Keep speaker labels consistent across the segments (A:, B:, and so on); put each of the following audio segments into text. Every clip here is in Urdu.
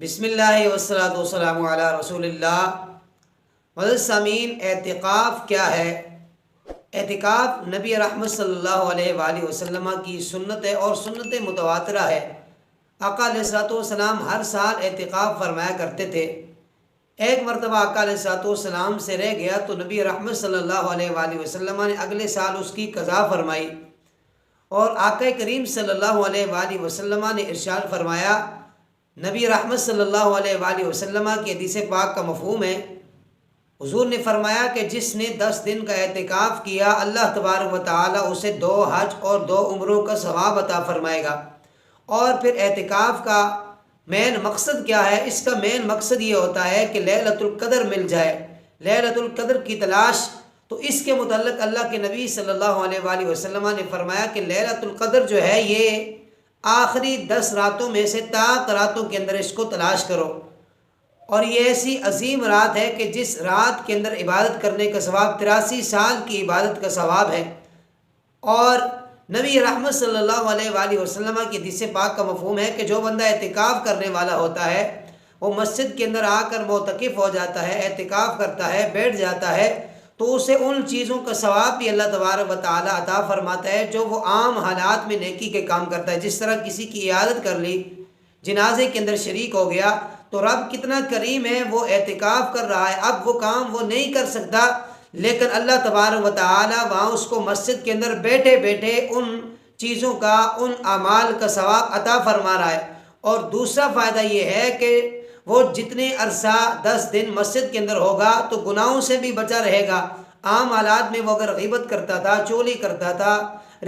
A: بسم اللہ والصلاۃ والسلام علی رسول اللہ۔ معزز سامعین، اعتکاف کیا ہے؟ اعتکاف نبی رحمت صلی اللہ علیہ وآلہ وسلم کی سنت ہے اور سنت متواترہ ہے۔ آقا علیہ الصلوۃ والسلام ہر سال اعتکاف فرمایا کرتے تھے۔ ایک مرتبہ آقا علیہ الصلوۃ والسلام سے رہ گیا تو نبی رحمت صلی اللہ علیہ وآلہ وسلم نے اگلے سال اس کی قضا فرمائی، اور آقا کریم صلی اللہ علیہ وآلہ وسلم نے ارشاد فرمایا، نبی رحمت صلی اللہ علیہ وآلہ وسلم کی حدیث پاک کا مفہوم ہے، حضور نے فرمایا کہ جس نے 10 دن کا اعتکاف کیا، اللہ تبارک و تعالیٰ اسے 2 حج اور 2 عمروں کا ثواب عطا فرمائے گا۔ اور پھر اعتکاف کا مین مقصد کیا ہے؟ اس کا مین مقصد یہ ہوتا ہے کہ لیلۃ القدر مل جائے، لیلۃ القدر کی تلاش۔ تو اس کے متعلق اللہ کے نبی صلی اللہ علیہ وآلہ وسلم نے فرمایا کہ لیلۃ القدر جو ہے یہ آخری 10 راتوں میں سے طاق راتوں کے اندر اس کو تلاش کرو، اور یہ ایسی عظیم رات ہے کہ جس رات کے اندر عبادت کرنے کا ثواب 83 سال کی عبادت کا ثواب ہے۔ اور نبی رحمت صلی اللہ علیہ وآلہ وسلم کی حدیث پاک کا مفہوم ہے کہ جو بندہ اعتکاف کرنے والا ہوتا ہے وہ مسجد کے اندر آ کر معتکف ہو جاتا ہے، اعتکاف کرتا ہے، بیٹھ جاتا ہے، تو اسے ان چیزوں کا ثواب بھی اللہ تبارک و تعالیٰ عطا فرماتا ہے جو وہ عام حالات میں نیکی کے کام کرتا ہے۔ جس طرح کسی کی عیادت کر لی، جنازے کے اندر شریک ہو گیا، تو رب کتنا کریم ہے، وہ اعتکاف کر رہا ہے، اب وہ کام وہ نہیں کر سکتا، لیکن اللہ تبارک و تعالیٰ وہاں اس کو مسجد کے اندر بیٹھے بیٹھے ان چیزوں کا، ان اعمال کا ثواب عطا فرما رہا ہے۔ اور دوسرا فائدہ یہ ہے کہ وہ جتنے عرصہ 10 دن مسجد کے اندر ہوگا تو گناہوں سے بھی بچا رہے گا۔ عام حالات میں وہ اگر غیبت کرتا تھا، چولی کرتا تھا،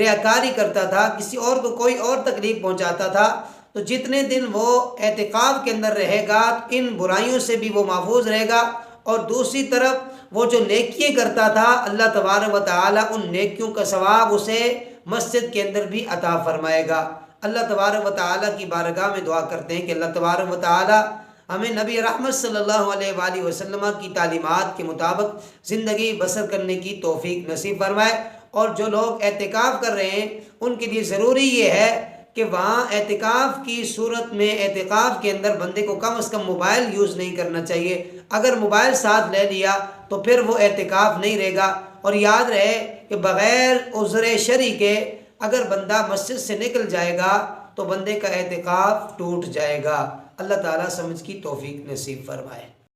A: ریاکاری کرتا تھا، کسی اور کو کوئی اور تکلیف پہنچاتا تھا، تو جتنے دن وہ اعتکاف کے اندر رہے گا ان برائیوں سے بھی وہ محفوظ رہے گا۔ اور دوسری طرف وہ جو نیکیاں کرتا تھا، اللہ تبارک و تعالیٰ ان نیکیوں کا ثواب اسے مسجد کے اندر بھی عطا فرمائے گا۔ اللہ تبارک و تعالیٰ کی بارگاہ میں دعا کرتے ہیں کہ اللہ تبارک و تعالیٰ ہمیں نبی رحمت صلی اللہ علیہ وآلہ وسلم کی تعلیمات کے مطابق زندگی بسر کرنے کی توفیق نصیب فرمائے۔ اور جو لوگ اعتکاف کر رہے ہیں ان کے لیے ضروری یہ ہے کہ وہاں اعتکاف کی صورت میں اعتکاف کے اندر بندے کو کم از کم موبائل یوز نہیں کرنا چاہیے۔ اگر موبائل ساتھ لے لیا تو پھر وہ اعتکاف نہیں رہے گا۔ اور یاد رہے کہ بغیر عذر شرعی کے اگر بندہ مسجد سے نکل جائے گا تو بندے کا اعتکاف ٹوٹ جائے گا۔ اللہ تعالیٰ سمجھ کی توفیق نصیب فرمائے۔